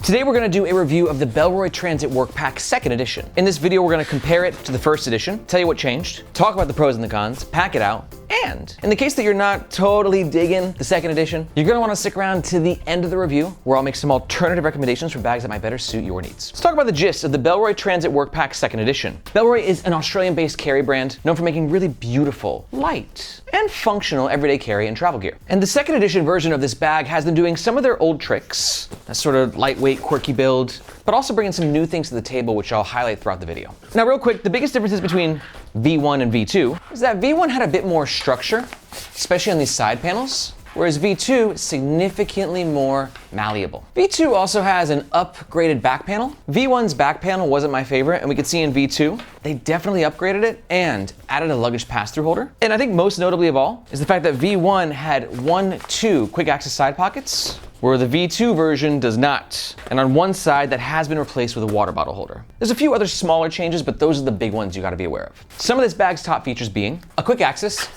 Today we're going to do a review of the Bellroy Transit Workpack 2nd edition. In this video we're going to compare it to the 1st edition, tell you what changed, talk about the pros and the cons, pack it out, and in the case that you're not totally digging the 2nd edition, you're going to want to stick around to the end of the review where I'll make some alternative recommendations for bags that might better suit your needs. Let's talk about the gist of the Bellroy Transit Workpack 2nd edition. Bellroy is an Australian-based carry brand known for making really beautiful, light, and functional everyday carry and travel gear. And the 2nd edition version of this bag has them doing some of their old tricks, that sort of lightweight, quirky build, but also bringing some new things to the table, which I'll highlight throughout the video. Now, real quick, the biggest differences between V1 and V2 is that V1 had a bit more structure, especially on these side panels, whereas V2 is significantly more malleable. V2 also has an upgraded back panel. V1's back panel wasn't my favorite, and we could see in V2, they definitely upgraded it and added a luggage pass-through holder. And I think most notably of all is the fact that V1 had 2 quick access side pockets, where the V2 version does not. And on one side, that has been replaced with a water bottle holder. There's a few other smaller changes, but those are the big ones you gotta be aware of. Some of this bag's top features being a quick access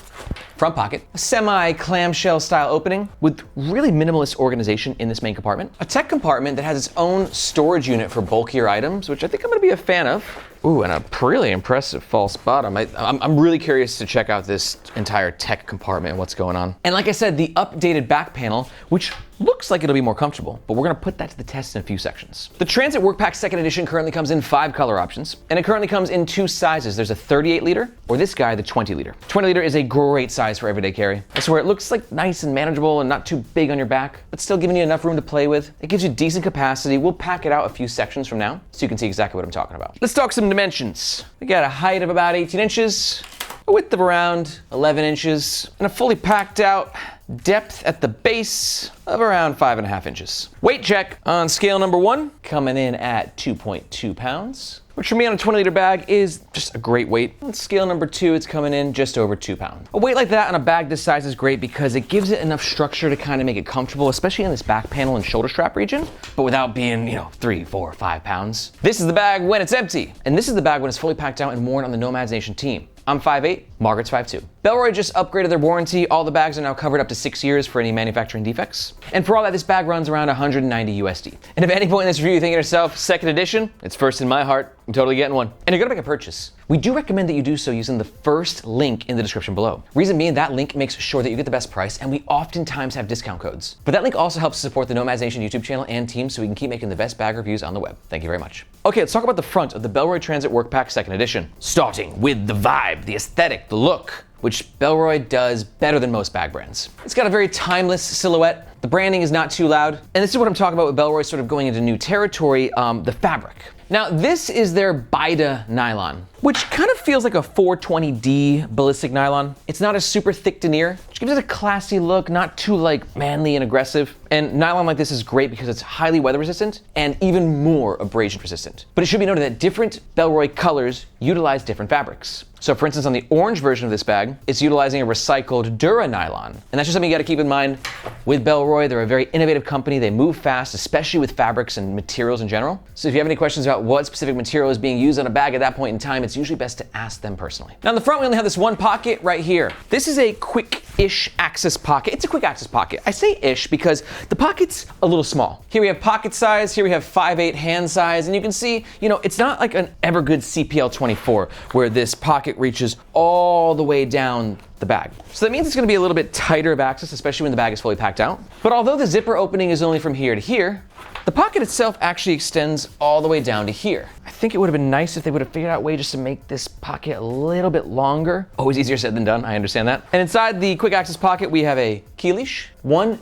front pocket, a semi-clamshell style opening with really minimalist organization in this main compartment, a tech compartment that has its own storage unit for bulkier items, which I think I'm gonna be a fan of. Ooh, and a really impressive false bottom. I'm really curious to check out this entire tech compartment and what's going on. And like I said, the updated back panel, which looks like it'll be more comfortable, but we're gonna put that to the test in a few sections. The Transit Workpack 2nd edition currently comes in 5 color options, and it currently comes in 2 sizes. There's a 38 liter, or this guy, the 20 liter. 20 liter is a great size for everyday carry. That's where it looks like nice and manageable and not too big on your back, but still giving you enough room to play with. It gives you decent capacity. We'll pack it out a few sections from now, so you can see exactly what I'm talking about. Let's talk some dimensions. We got a height of about 18 inches, a width of around 11 inches, and a fully packed out depth at the base of around 5.5 inches. Weight check on scale number 1, coming in at 2.2 pounds, which for me on a 20 liter bag is just a great weight. On scale number 2, it's coming in just over 2 pounds. A weight like that on a bag this size is great because it gives it enough structure to kind of make it comfortable, especially in this back panel and shoulder strap region, but without being, 3, 4, 5 pounds. This is the bag when it's empty, and this is the bag when it's fully packed out and worn on the Nomads Nation team. I'm 5'8", Margaret's 5'2". Bellroy just upgraded their warranty. All the bags are now covered up to 6 years for any manufacturing defects. And for all that, this bag runs around 190 USD. And if at any point in this review you think to yourself, 2nd edition, it's first in my heart, I'm totally getting one. And you're gonna make a purchase. We do recommend that you do so using the first link in the description below. Reason being, that link makes sure that you get the best price, and we oftentimes have discount codes. But that link also helps support the Nomads Nation YouTube channel and team so we can keep making the best bag reviews on the web. Thank you very much. Okay, let's talk about the front of the Bellroy Transit Workpack 2nd edition. Starting with the vibe, the aesthetic, the look, which Bellroy does better than most bag brands. It's got a very timeless silhouette. The branding is not too loud. And this is what I'm talking about with Bellroy sort of going into new territory, the fabric. Now, this is their Bida nylon, which kind of feels like a 420D ballistic nylon. It's not a super thick denier, which gives it a classy look, not too manly and aggressive. And nylon like this is great because it's highly weather resistant and even more abrasion resistant. But it should be noted that different Bellroy colors utilize different fabrics. So for instance, on the orange version of this bag, it's utilizing a recycled Dura nylon. And that's just something you gotta keep in mind with Bellroy. They're a very innovative company. They move fast, especially with fabrics and materials in general. So if you have any questions about what specific material is being used on a bag at that point in time, it's usually best to ask them personally. Now in the front, we only have this one pocket right here. This is a quick-ish access pocket. It's a quick access pocket. I say ish because the pocket's a little small. Here we have pocket size, here we have 5'8" hand size, and you can see, it's not like an Evergood CPL 24 where this pocket reaches all the way down the bag. So that means it's gonna be a little bit tighter of access, especially when the bag is fully packed out. But although the zipper opening is only from here to here, the pocket itself actually extends all the way down to here. I think it would have been nice if they would have figured out a way just to make this pocket a little bit longer. Always easier said than done, I understand that. And inside the quick access pocket, we have a key leash,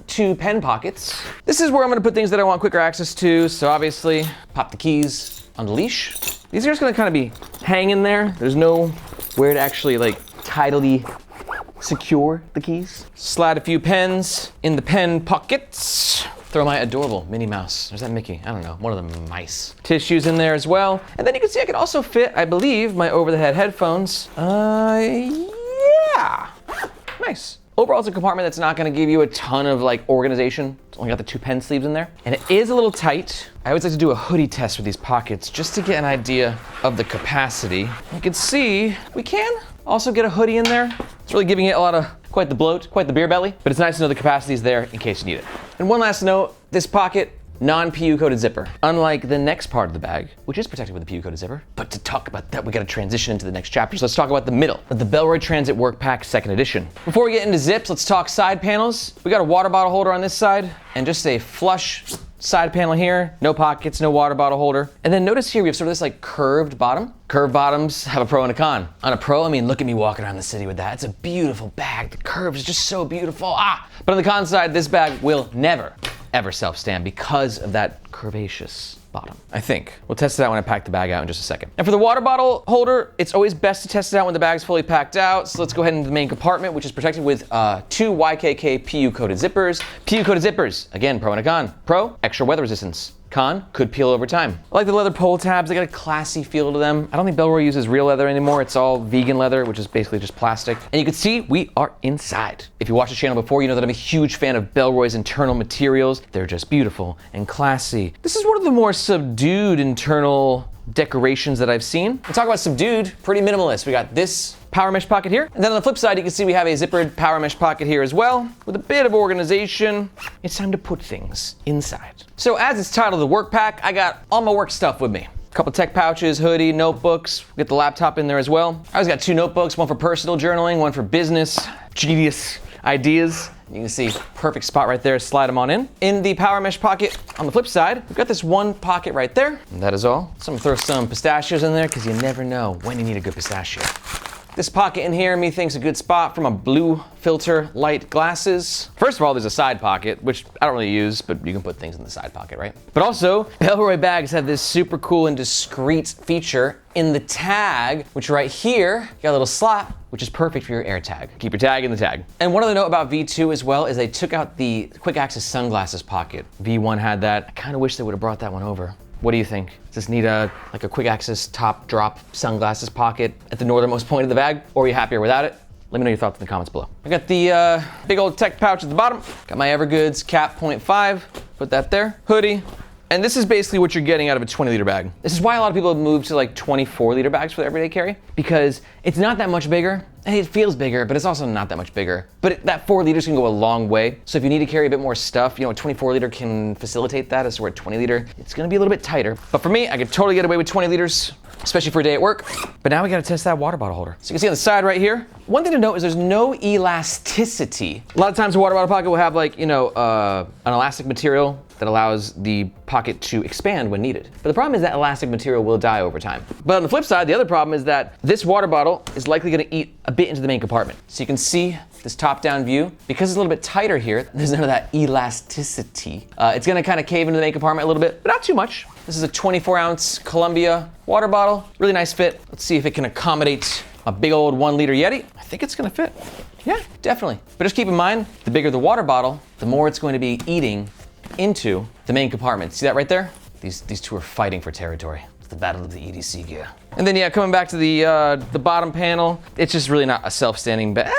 2 pen pockets. This is where I'm gonna put things that I want quicker access to. So obviously, pop the keys on the leash. These are just gonna kind of be hanging there. There's no where to actually tidily secure the keys. Slide a few pens in the pen pockets. Throw my adorable Minnie Mouse. There's that Mickey. I don't know, one of the mice. Tissues in there as well. And then you can see I can also fit, I believe, my over-the-head headphones. Yeah. Nice. Overall, it's a compartment that's not gonna give you a ton of organization. It's only got the 2 pen sleeves in there. And it is a little tight. I always like to do a hoodie test with these pockets just to get an idea of the capacity. You can see we can also get a hoodie in there. It's really giving it a lot of quite the bloat, quite the beer belly, but it's nice to know the capacity is there in case you need it. And one last note, this pocket non-PU coated zipper. Unlike the next part of the bag, which is protected with a PU coated zipper. But to talk about that, we gotta transition into the next chapter. So let's talk about the middle of the Bellroy Transit Workpack 2nd edition. Before we get into zips, let's talk side panels. We got a water bottle holder on this side and just a flush side panel here, no pockets, no water bottle holder. And then notice here we have sort of this like curved bottom. Curved bottoms have a pro and a con. On a pro, I mean, look at me walking around the city with that. It's a beautiful bag. The curve is just so beautiful. But on the con side, this bag will never, ever self-stand because of that curvaceous bottom, I think. We'll test it out when I pack the bag out in just a second. And for the water bottle holder, it's always best to test it out when the bag's fully packed out. So let's go ahead into the main compartment, which is protected with 2 YKK PU coated zippers. PU coated zippers, again, pro and a con. Pro, extra weather resistance. Con, could peel over time. I like the leather pull tabs. They got a classy feel to them. I don't think Bellroy uses real leather anymore. It's all vegan leather, which is basically just plastic. And you can see we are inside. If you watched the channel before, you know that I'm a huge fan of Bellroy's internal materials. They're just beautiful and classy. This is one of the more subdued internal decorations that I've seen. We'll talk about subdued, pretty minimalist. We got this power mesh pocket here. And then on the flip side, you can see we have a zippered power mesh pocket here as well. With a bit of organization, it's time to put things inside. So as it's titled the work pack, I got all my work stuff with me. A couple tech pouches, hoodie, notebooks, get the laptop in there as well. I always got 2 notebooks, one for personal journaling, one for business, genius ideas. You can see perfect spot right there, slide them on in. In the power mesh pocket on the flip side, we've got this one pocket right there. And that is all. So I'm gonna throw some pistachios in there because you never know when you need a good pistachio. This pocket in here, methinks a good spot for my blue filter light glasses. First of all, there's a side pocket, which I don't really use, but you can put things in the side pocket, right? But also, Bellroy bags have this super cool and discreet feature in the tag, which right here, you got a little slot, which is perfect for your Air tag. Keep your tag in the tag. And one other note about V2 as well is they took out the quick access sunglasses pocket. V1 had that. I kind of wish they would have brought that one over. What do you think? Does this need a quick access top drop sunglasses pocket at the northernmost point of the bag? Or are you happier without it? Let me know your thoughts in the comments below. I got the big old tech pouch at the bottom. Got my Evergoods cap 0.5, put that there. Hoodie. And this is basically what you're getting out of a 20-liter bag. This is why a lot of people have moved to like 24-liter bags for their everyday carry, because it's not that much bigger. And it feels bigger, but it's also not that much bigger. But that 4 liters can go a long way. So if you need to carry a bit more stuff, you know, a 24-liter can facilitate that, as to where a 20-liter, it's gonna be a little bit tighter. But for me, I could totally get away with 20 liters, especially for a day at work. But now we gotta test that water bottle holder. So you can see on the side right here, one thing to note is there's no elasticity. A lot of times a water bottle pocket will have like, you know, an elastic material that allows the pocket to expand when needed. But the problem is that elastic material will die over time. But on the flip side, the other problem is that this water bottle is likely gonna eat a bit into the main compartment. So you can see this top-down view. Because it's a little bit tighter here, there's none of that elasticity. It's gonna kind of cave into the main compartment a little bit, but not too much. This is a 24-ounce Columbia water bottle. Really nice fit. Let's see if it can accommodate a big old 1-liter Yeti. I think it's gonna fit. Yeah, definitely. But just keep in mind, the bigger the water bottle, the more it's going to be eating into the main compartment. See that right there? These two are fighting for territory. It's the battle of the EDC gear. And then yeah, coming back to the bottom panel, it's just really not a self-standing bag.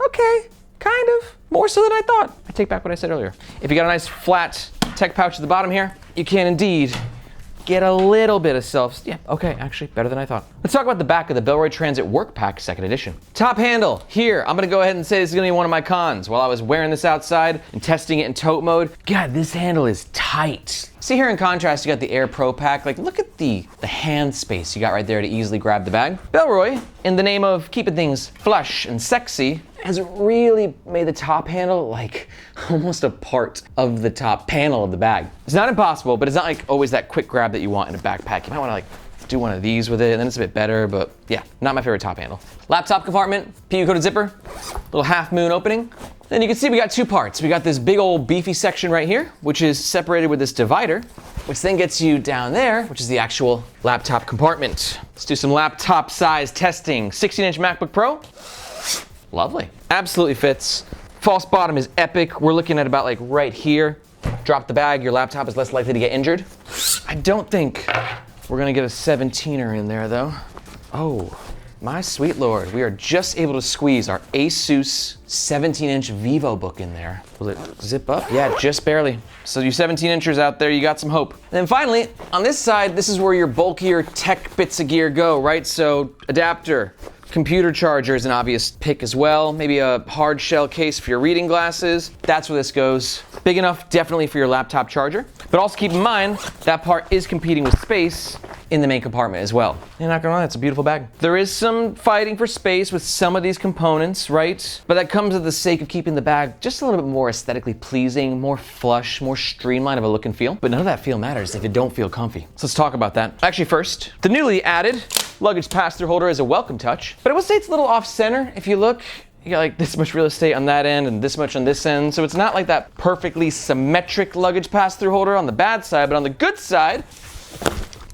Okay, kind of. More so than I thought. I take back what I said earlier. If you got a nice flat tech pouch at the bottom here, you can indeed get a little bit of yeah, okay, actually better than I thought. Let's talk about the back of the Bellroy Transit Work Pack 2nd edition. Top handle, here, I'm gonna go ahead and say this is gonna be one of my cons. While I was wearing this outside and testing it in tote mode, God, this handle is tight. See here in contrast, you got the Aer Pro Pack. Like, look at the hand space you got right there to easily grab the bag. Bellroy, in the name of keeping things flush and sexy, has really made the top handle like almost a part of the top panel of the bag. It's not impossible, but it's not like always that quick grab that you want in a backpack. You might wanna like do one of these with it, and then it's a bit better, but yeah, not my favorite top handle. Laptop compartment, PU coated zipper, little half moon opening. Then you can see we got 2 parts. We got this big old beefy section right here, which is separated with this divider, which then gets you down there, which is the actual laptop compartment. Let's do some laptop size testing. 16-inch MacBook Pro. Lovely. Absolutely fits. False bottom is epic. We're looking at about like right here. Drop the bag, your laptop is less likely to get injured. I don't think we're gonna get a 17er in there though. Oh, my sweet lord. We are just able to squeeze our Asus 17-inch Vivo book in there. Will it zip up? Yeah, just barely. So you 17-inchers out there, you got some hope. And then finally, on this side, this is where your bulkier tech bits of gear go, right? So adapter, Computer charger is an obvious pick as well. Maybe a hard shell case for your reading glasses. That's where this goes. Big enough, definitely for your laptop charger. But also keep in mind, that part is competing with space in the main compartment as well. You're not gonna lie, it's a beautiful bag. There is some fighting for space with some of these components, right? But that comes at the sake of keeping the bag just a little bit more aesthetically pleasing, more flush, more streamlined of a look and feel. But none of that feel matters if it don't feel comfy. So let's talk about that. Actually first, the newly added luggage pass-through holder is a welcome touch, but I would say it's a little off-center. If you look, you got like this much real estate on that end and this much on this end. So it's not like that perfectly symmetric luggage pass-through holder on the bad side, but on the good side,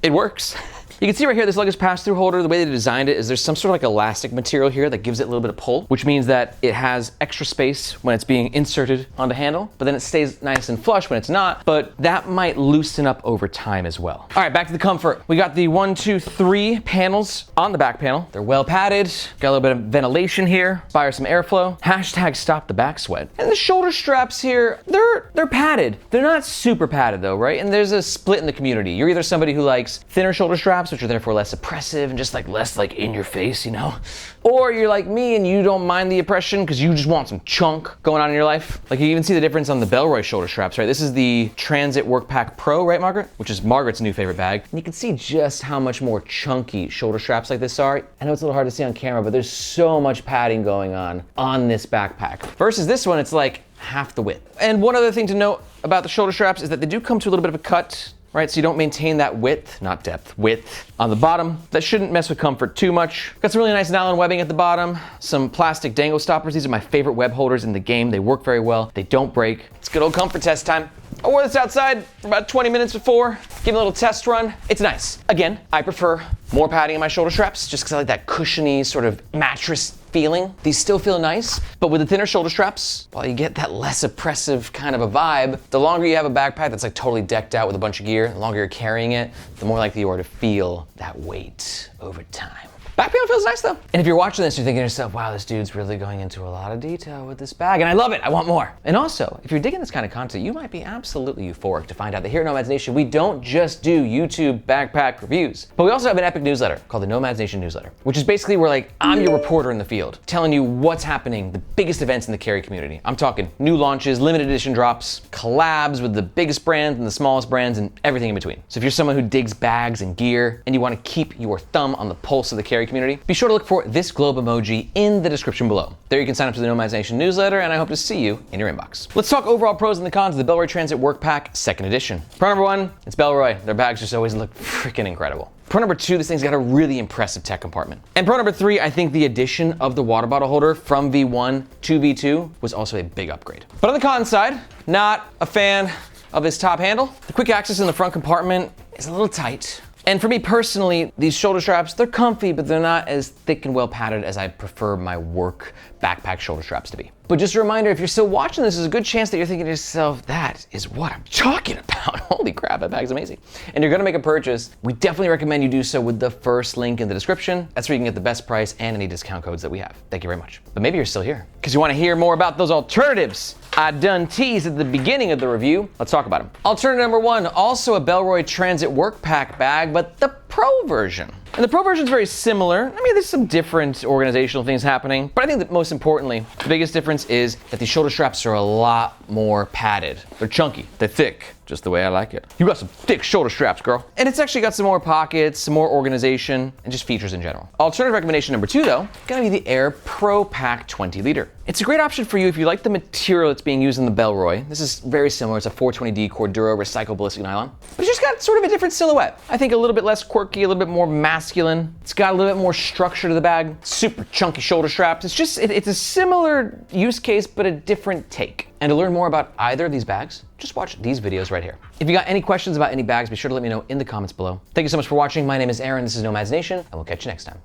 it works. You can see right here, this luggage pass-through holder, the way they designed it is there's some sort of like elastic material here that gives it a little bit of pull, which means that it has extra space when it's being inserted on the handle, but then it stays nice and flush when it's not, but that might loosen up over time as well. All right, back to the comfort. We got the 1, 2, 3 panels on the back panel. They're well padded, got a little bit of ventilation here, inspire some airflow. Hashtag stop the back sweat. And the shoulder straps here, they're padded. They're not super padded though, right? And there's a split in the community. You're either somebody who likes thinner shoulder straps, which are therefore less oppressive and just like less like in your face, you know? Or you're like me and you don't mind the oppression because you just want some chunk going on in your life. Like you even see the difference on the Bellroy shoulder straps, right? This is the Transit Workpack Pro, right, Margaret? Which is Margaret's new favorite bag. And you can see just how much more chunky shoulder straps like this are. I know it's a little hard to see on camera, but there's so much padding going on this backpack. Versus this one, it's like half the width. And one other thing to note about the shoulder straps is that they do come to a little bit of a cut, right? So you don't maintain that width, not depth, width on the bottom. That shouldn't mess with comfort too much. Got some really nice nylon webbing at the bottom, some plastic dangle stoppers. These are my favorite web holders in the game. They work very well. They don't break. It's good old comfort test time. I wore this outside for about 20 minutes before, give it a little test run. It's nice. Again, I prefer more padding in my shoulder straps just because I like that cushiony sort of mattress feeling. These still feel nice, but with the thinner shoulder straps, while you get that less oppressive kind of a vibe, the longer you have a backpack that's like totally decked out with a bunch of gear, the longer you're carrying it, the more likely you are to feel that weight over time. Back panel feels nice though. And if you're watching this, you're thinking to yourself, wow, this dude's really going into a lot of detail with this bag. And I love it, I want more. And also, if you're digging this kind of content, you might be absolutely euphoric to find out that here at Nomads Nation, we don't just do YouTube backpack reviews, but we also have an epic newsletter called the Nomads Nation newsletter, which is basically where like, I'm your reporter in the field, telling you what's happening, the biggest events in the carry community. I'm talking new launches, limited edition drops, collabs with the biggest brands and the smallest brands and everything in between. So if you're someone who digs bags and gear and you want to keep your thumb on the pulse of the carry community, be sure to look for this globe emoji in the description below. There you can sign up to the Nomads Nation newsletter, and I hope to see you in your inbox. Let's talk overall pros and the cons of the Bellroy Transit Workpack 2nd edition. Pro number 1, it's Bellroy. Their bags just always look freaking incredible. Pro number 2, this thing's got a really impressive tech compartment. And pro number 3, I think the addition of the water bottle holder from V1 to V2 was also a big upgrade. But on the con side, not a fan of this top handle. The quick access in the front compartment is a little tight. And for me personally, these shoulder straps, they're comfy, but they're not as thick and well padded as I prefer my work backpack shoulder straps to be. But just a reminder, if you're still watching this, there's a good chance that you're thinking to yourself, that is what I'm talking about. Holy crap, that bag's amazing. And you're gonna make a purchase. We definitely recommend you do so with the first link in the description. That's where you can get the best price and any discount codes that we have. Thank you very much. But maybe you're still here because you wanna hear more about those alternatives I done teased at the beginning of the review. Let's talk about them. Alternative number 1, also a Bellroy Transit Workpack bag, but the Pro version. And the Pro version is very similar. I mean, there's some different organizational things happening, but I think that most importantly, the biggest difference is that these shoulder straps are a lot more padded. They're chunky, they're thick, just the way I like it. You got some thick shoulder straps, girl. And it's actually got some more pockets, some more organization, and just features in general. Alternative recommendation number 2 though, gonna be the Aer Pro Pack 20 liter. It's a great option for you if you like the material that's being used in the Bellroy. This is very similar. It's a 420D Cordura recycled ballistic nylon, but it's just got sort of a different silhouette. I think a little bit less quirky, a little bit more masculine. It's got a little bit more structure to the bag, super chunky shoulder straps. It's a similar use case, but a different take. And to learn more about either of these bags, just watch these videos right here. If you got any questions about any bags, be sure to let me know in the comments below. Thank you so much for watching. My name is Aaron, this is Nomads Nation, and we'll catch you next time.